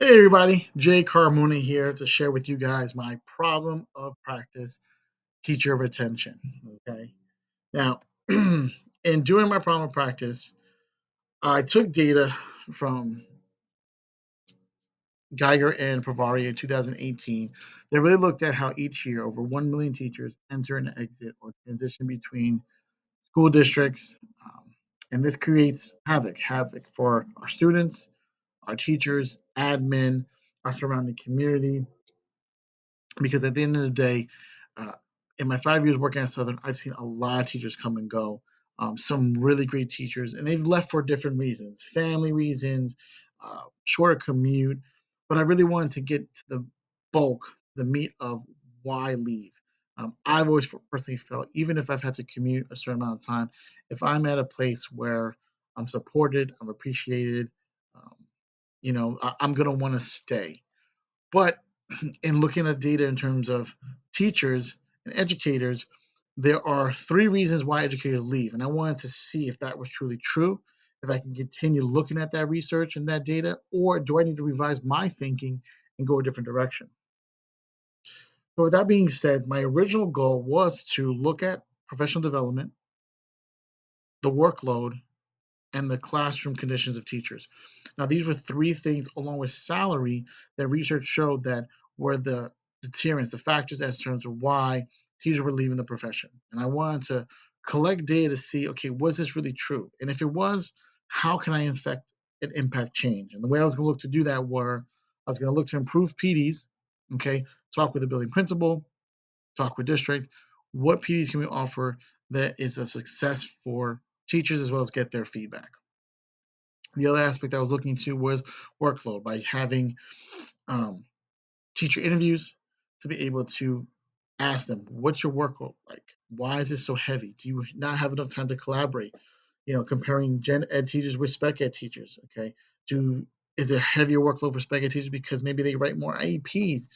Hey everybody, Jay Carmona here to share with you guys my problem of practice teacher retention. Okay. Now, in doing my problem of practice, I took data from Geiger and Pravari in 2018. They really looked at how each year over 1 million teachers enter and exit or transition between school districts. And this creates havoc for our students, our teachers, admin, our surrounding community, because at the end of the day, uh, in my 5 years working at Southern, I've seen a lot of teachers come and go. Some really great teachers, and they've left for different reasons, family reasons, shorter commute. But I really wanted to get to the bulk, the meat of why leave. I've always personally felt, even if I've had to commute a certain amount of time, if I'm at a place where I'm supported, I'm appreciated, um, I'm going to want to stay. But in looking at data in terms of teachers and educators, there are three reasons why educators leave. And I wanted to see if that was truly true, if I can continue looking at that research and that data, or do I need to revise my thinking and go a different direction? So, with that being said, my original goal was to look at professional development, the workload, and the classroom conditions of teachers. Now, these were three things, along with salary, that research showed that were the deterrents, the factors as terms of why teachers were leaving the profession. And I wanted to collect data to see, okay, was this really true? And if it was, how can I infect and impact change? And the way I was going to look to do that were I was going to look to improve PDs, okay, talk with the building principal, talk with district. What PDs can we offer that is a success for teachers as well as get their feedback? The other aspect I was looking to was workload by having um, teacher interviews to be able to ask them, what's your workload like? Why is this so heavy? Do you not have enough time to collaborate? Comparing gen ed teachers with spec ed teachers. Okay. Do Is it a heavier workload for spec ed teachers because maybe they write more IEPs?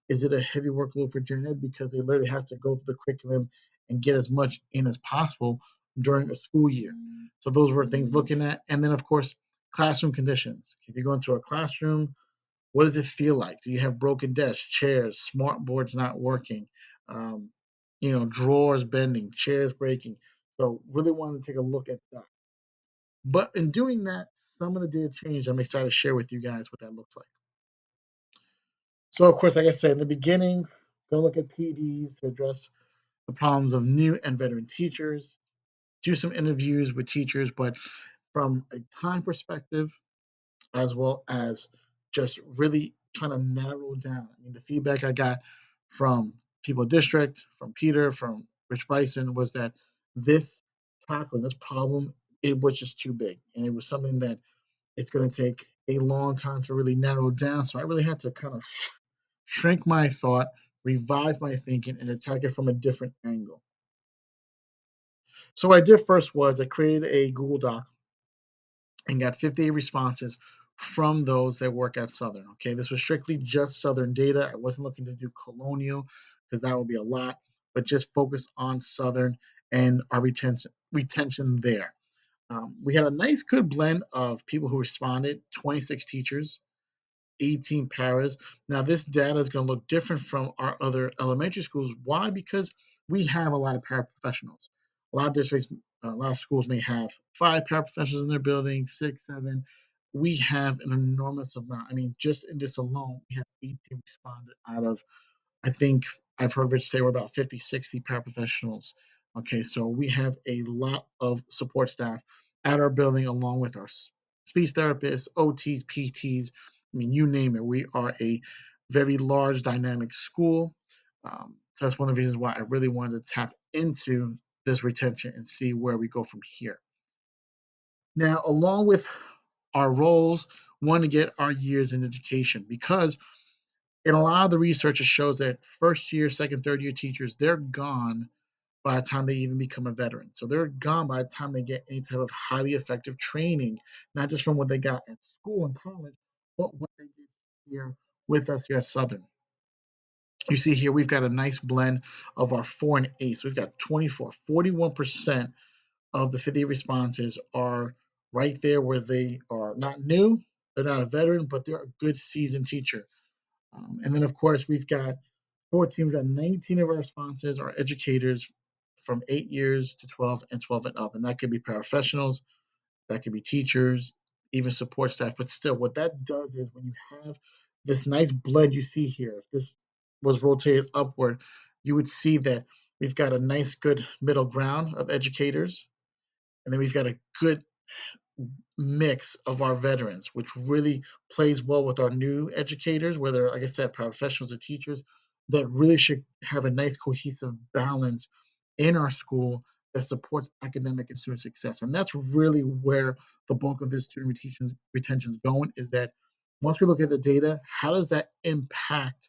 Is it a heavy workload for gen ed because they literally have to go through the curriculum and get as much in as possible during a school year? So those were things looking at. And then of course, classroom conditions. If you go into a classroom, what does it feel like? Do you have broken desks, chairs, smart boards not working, um, drawers bending, chairs breaking? So really wanted to take a look at that. But in doing that, some of the data changed. I'm excited to share with you guys what that looks like. So of course, like I said in the beginning, go look at PDs to address the problems of new and veteran teachers. Do some interviews with teachers, but from a time perspective, as well as just really trying to narrow down. I mean, the feedback I got from People District, from Peter, from Rich Bison was that this this problem, it was just too big. And it was something that it's going to take a long time to really narrow down. So I really had to kind of shrink my thought, revise my thinking, and attack it from a different angle. So what I did first was I created a Google Doc and got 58 responses from those that work at Southern. Okay, this was strictly just Southern data. I wasn't looking to do Colonial because that would be a lot, but just focus on Southern and our retention there. We had a nice, good blend of people who responded. 26 teachers, 18 paras. Now, this data is going to look different from our other elementary schools. Why? Because we have a lot of paraprofessionals. A lot of districts, a lot of schools may have five paraprofessionals in their building, six, seven. We have an enormous amount. I mean, just in this alone, we have 18 responded out of, I think I've heard Rich say we're about 50, 60 paraprofessionals. Okay, so we have a lot of support staff at our building, along with our speech therapists, OTs, PTs. I mean, you name it. We are a very large, dynamic school. So that's one of the reasons why I really wanted to tap into this retention and see where we go from here. Now, along with our roles, want to get our years in education because and a lot of the research shows that first year, second, third year teachers, they're gone by the time they even become a veteran. So they're gone by the time they get any type of highly effective training, not just from what they got at school and college, but what they did here with us here at Southern. You see here, we've got a nice blend of our 4 and 8. So we've got 24, 41% of the 50 responses are right there where they are not new. They're not a veteran, but they're a good seasoned teacher. And then, of course, we've got 14, we've got 19 of our sponsors are educators from 8 years to 12 and 12 and up. And that could be paraprofessionals, that could be teachers, even support staff. But still, what that does is when you have this nice blend you see here, if this was rotated upward, you would see that we've got a nice, good middle ground of educators. And then we've got a good mix of our veterans, which really plays well with our new educators, whether, like I said, professionals or teachers, that really should have a nice cohesive balance in our school that supports academic and student success. And that's really where the bulk of this student retention is going, is that once we look at the data, how does that impact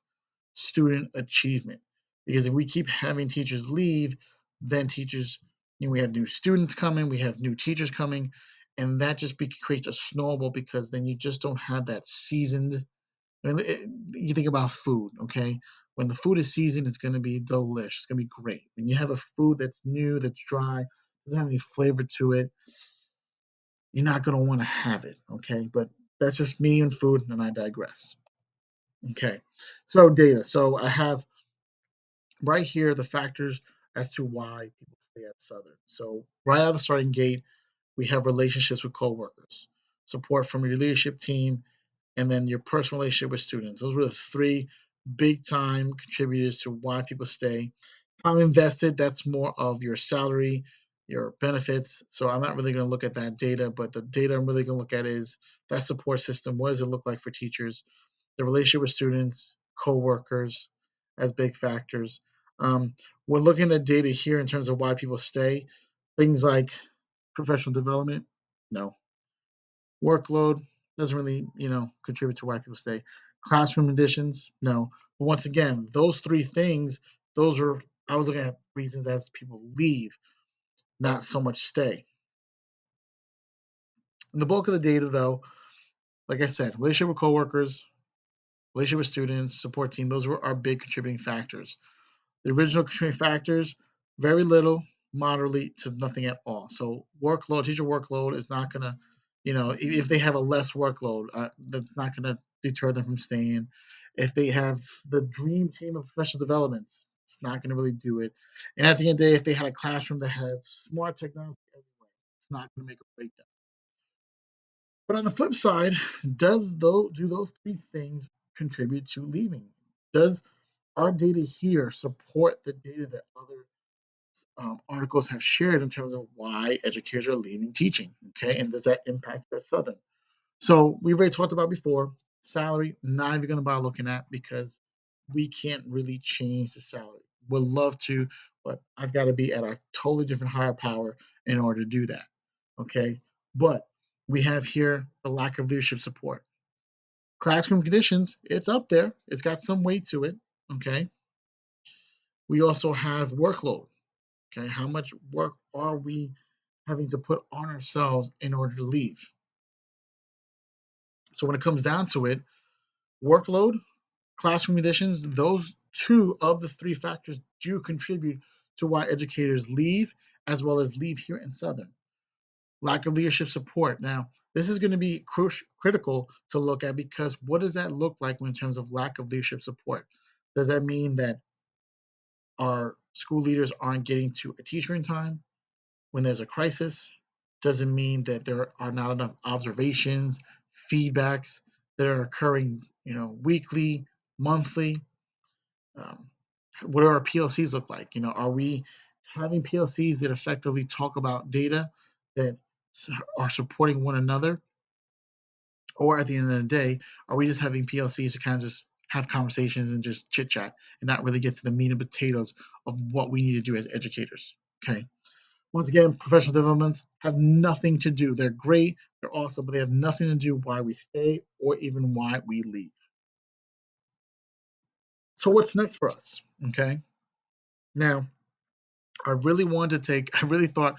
student achievement? Because if we keep having teachers leave, then teachers, we have new students coming, we have new teachers coming, and that just creates a snowball because then you just don't have that seasoned. I mean, you think about food, okay? When the food is seasoned, it's going to be delicious. It's going to be great. When you have a food that's new, that's dry, doesn't have any flavor to it, you're not going to want to have it, okay? But that's just me and food, and I digress. Okay, so data. So I have right here the factors as to why people stay at Southern. So right out of the starting gate, we have relationships with coworkers, support from your leadership team, and then your personal relationship with students. Those were the three big time contributors to why people stay. Time invested, that's more of your salary, your benefits. So I'm not really going to look at that data, but the data I'm really going to look at is that support system. What does it look like for teachers? The relationship with students, coworkers as big factors. Um, we're looking at data here in terms of why people stay. Things like professional development, no. Workload doesn't really, contribute to why people stay. Classroom additions, no. But once again, those three things, those are I was looking at reasons as people leave, not so much stay. And the bulk of the data, though, like I said, relationship with coworkers, relationship with students, support team, those were our big contributing factors. The original contributing factors, very little, moderately to nothing at all. So teacher workload is not gonna, if they have a less workload, that's not gonna deter them from staying. If they have the dream team of professional developments, it's not gonna really do it. And at the end of the day, if they had a classroom that had smart technology everywhere, it's not gonna make a breakdown. But on the flip side, do those three things contribute to leaving? Does our data here support the data that other articles have shared in terms of why educators are leaving teaching? Okay, and does that impact their Southern? So we've already talked about before. Salary, not even going to bother looking at because we can't really change the salary. Would love to, but I've got to be at a totally different higher power in order to do that. Okay, but we have here the lack of leadership support. Classroom conditions, it's up there. It's got some weight to it. Okay, we also have workload. Okay, how much work are we having to put on ourselves in order to leave? So when it comes down to it, workload, classroom conditions, those two of the three factors do contribute to why educators leave, as well as leave here in Southern. Lack of leadership support. Now, this is going to be critical to look at because what does that look like in terms of lack of leadership support? Does that mean that our school leaders aren't getting to a teacher in time? When there's a crisis doesn't mean that there are not enough observations, feedbacks that are occurring, weekly, monthly. Um, what do our PLCs look like? Are we having PLCs that effectively talk about data that are supporting one another? Or at the end of the day, are we just having PLCs to kind of just have conversations and just chit chat and not really get to the meat and potatoes of what we need to do as educators? Okay. Once again, professional developments have nothing to do. They're great, they're awesome, but they have nothing to do why we stay or even why we leave. So what's next for us? Okay. Now, I really thought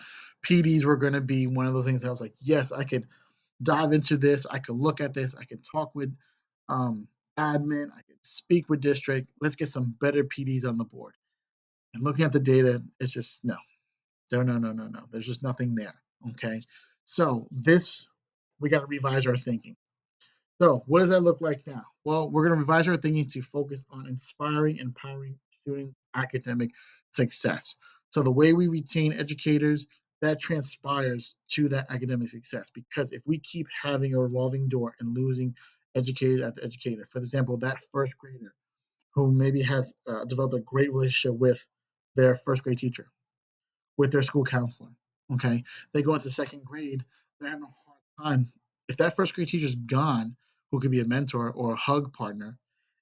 PDs were going to be one of those things that I was like, yes, I could dive into this. I could look at this. I could talk with um, admin. I could speak with district. Let's get some better PDs on the board. And looking at the data, it's just no. No, no, no, no, no. There's just nothing there. Okay. So we got to revise our thinking. So, what does that look like now? Well, we're going to revise our thinking to focus on inspiring, empowering students' academic success. So, the way we retain educators, that transpires to that academic success. Because if we keep having a revolving door and losing educator after educator, for example, that first grader who maybe has developed a great relationship with their first grade teacher, with their school counselor. Okay, they go into second grade, they're having a hard time. If that first grade teacher's gone, who could be a mentor or a hug partner,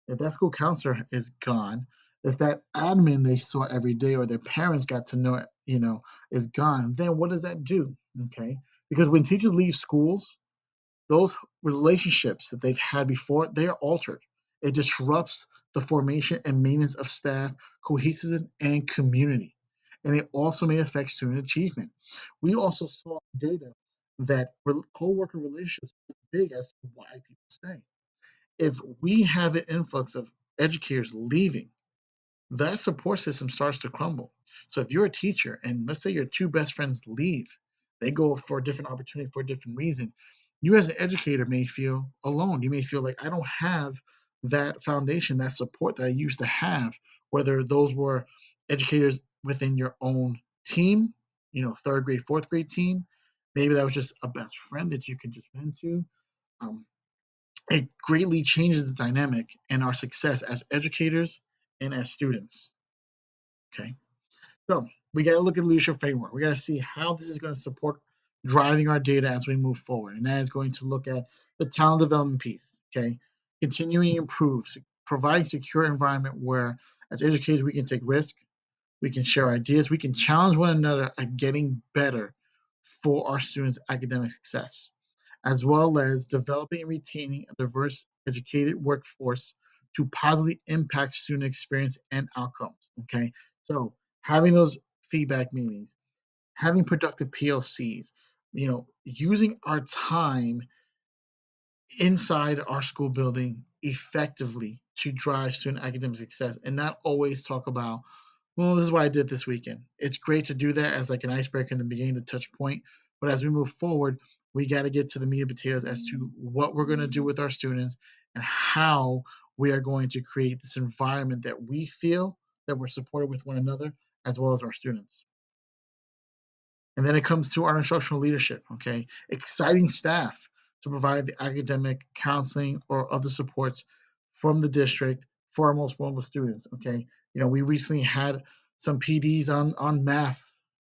if that school counselor is gone, if that admin they saw every day or their parents got to know it, is gone, then what does that do? Okay, because when teachers leave schools, those relationships that they've had before, they are altered. It disrupts the formation and maintenance of staff, cohesiveness, and community. And it also may affect student achievement. We also saw data that co-worker relationships is big as to why people stay. If we have an influx of educators leaving, that support system starts to crumble. So if you're a teacher and let's say your two best friends leave, they go for a different opportunity for a different reason. You as an educator may feel alone. You may feel like I don't have that foundation, that support that I used to have, whether those were educators within your own team, third grade, fourth grade team. Maybe that was just a best friend that you could just vent to. Um, it greatly changes the dynamic and our success as educators and as students. Okay. So we got to look at leadership framework. We got to see how this is going to support driving our data as we move forward. And that is going to look at the talent development piece. Okay. Continuing to improve, providing secure environment where as educators we can take risk, we can share ideas, we can challenge one another at getting better for our students' academic success, as well as developing and retaining a diverse, educated workforce to positively impact student experience and outcomes. Okay, so having those feedback meetings, having productive PLCs, using our time inside our school building effectively to drive student academic success and not always talk about, well, this is what I did this weekend. It's great to do that as like an icebreaker in the beginning to touch point. But as we move forward, we got to get to the meat and potatoes as to what we're going to do with our students and how we are going to create this environment that we feel that we're supported with one another as well as our students. And then it comes to our instructional leadership, okay? Exciting staff to provide the academic counseling or other supports from the district for our most vulnerable students, okay? We recently had some PDs on math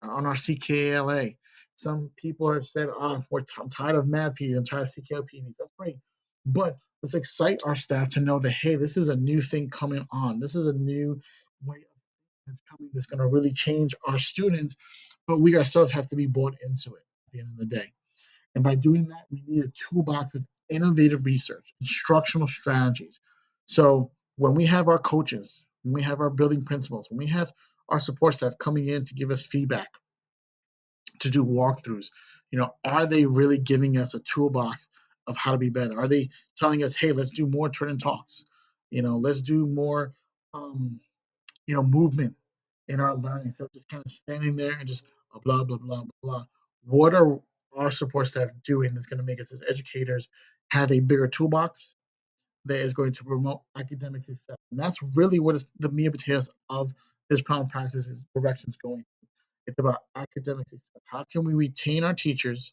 on our CKLA. Some people have said, oh, I'm tired of math PDs, I'm tired of CKL PDs. That's great. But let's excite our staff to know that, hey, this is a new thing coming on. This is a new way of that's coming that's going to really change our students, but we ourselves have to be bought into it at the end of the day. And by doing that, we need a toolbox of innovative research, instructional strategies. So when we have our coaches, when we have our building principals, when we have our support staff coming in to give us feedback, to do walkthroughs, are they really giving us a toolbox of how to be better? Are they telling us, hey, let's do more turn and talks? Let's do more um, movement in our learning. So just kind of standing there and just blah, blah, blah, blah, blah. What are our support staff doing that's going to make us as educators have a bigger toolbox that is going to promote academic success? And that's really what is the meat and potatoes of this problem practices directions going. It's about academic success. How can we retain our teachers,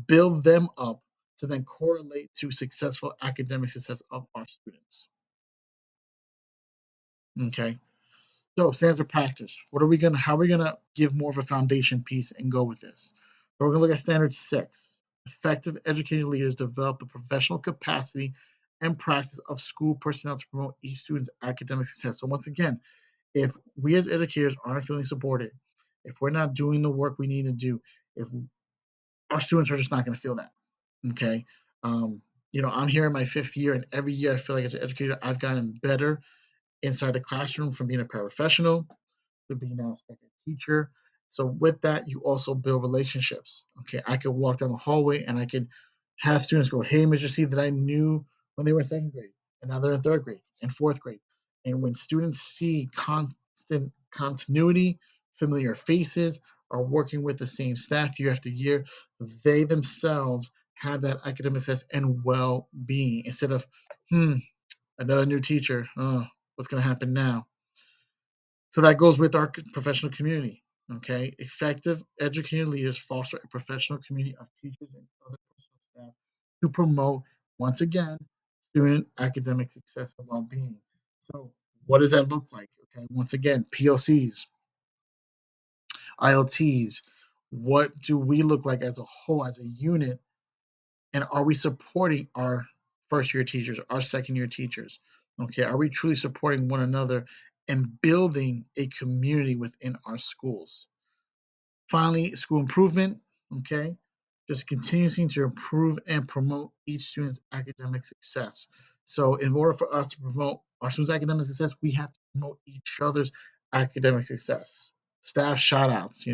build them up to then correlate to successful academic success of our students? Okay. So standards of practice. How are we gonna give more of a foundation piece and go with this? So we're gonna look at standard 6. Effective educated leaders develop the professional capacity and practice of school personnel to promote each student's academic success. So once again, if we as educators aren't feeling supported, if we're not doing the work we need to do, if our students are just not gonna feel that. Okay. Um, I'm here in my 5th year, and every year I feel like as an educator, I've gotten better inside the classroom from being a paraprofessional to being now a teacher. So with that, you also build relationships. Okay, I could walk down the hallway and I could have students go, "Hey, Mr. C," that I knew when they were in second grade, and now they're in third grade and fourth grade. And when students see constant continuity, familiar faces, are working with the same staff year after year, they themselves have that academic success and well-being instead of, hmm, another new teacher. Oh, what's going to happen now? So that goes with our professional community. Okay, effective educated leaders foster a professional community of teachers and other personal staff to promote, once again, student academic success and well-being. So, what does that look like? Okay, once again, POCs, ILTs. What do we look like as a whole, as a unit, and are we supporting our first year teachers, our second year teachers? Okay, are we truly supporting one another and building a community within our schools? Finally, school improvement, okay? Just continuing to improve and promote each student's academic success. So, in order for us to promote our students' academic success, we have to promote each other's academic success. Staff shout outs,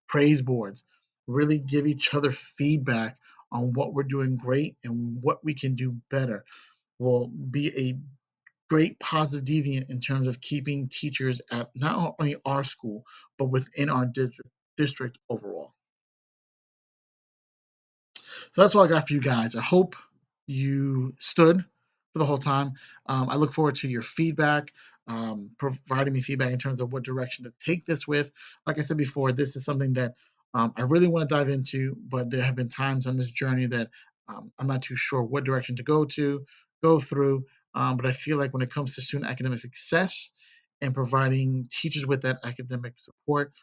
praise boards, really give each other feedback on what we're doing great and what we can do better will be a great positive deviant in terms of keeping teachers at not only our school, but within our district overall. So that's all I got for you guys. I hope you stood for the whole time. I look forward to your feedback, providing me feedback in terms of what direction to take this with. Like I said before, this is something that I really want to dive into, but there have been times on this journey that I'm not too sure what direction to go through. But I feel like when it comes to student academic success and providing teachers with that academic support,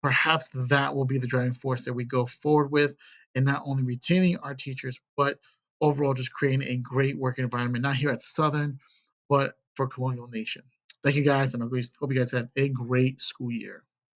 perhaps that will be the driving force that we go forward with and not only retaining our teachers, but overall just creating a great work environment, not here at Southern, but for Colonial Nation. Thank you guys, and I hope you guys have a great school year.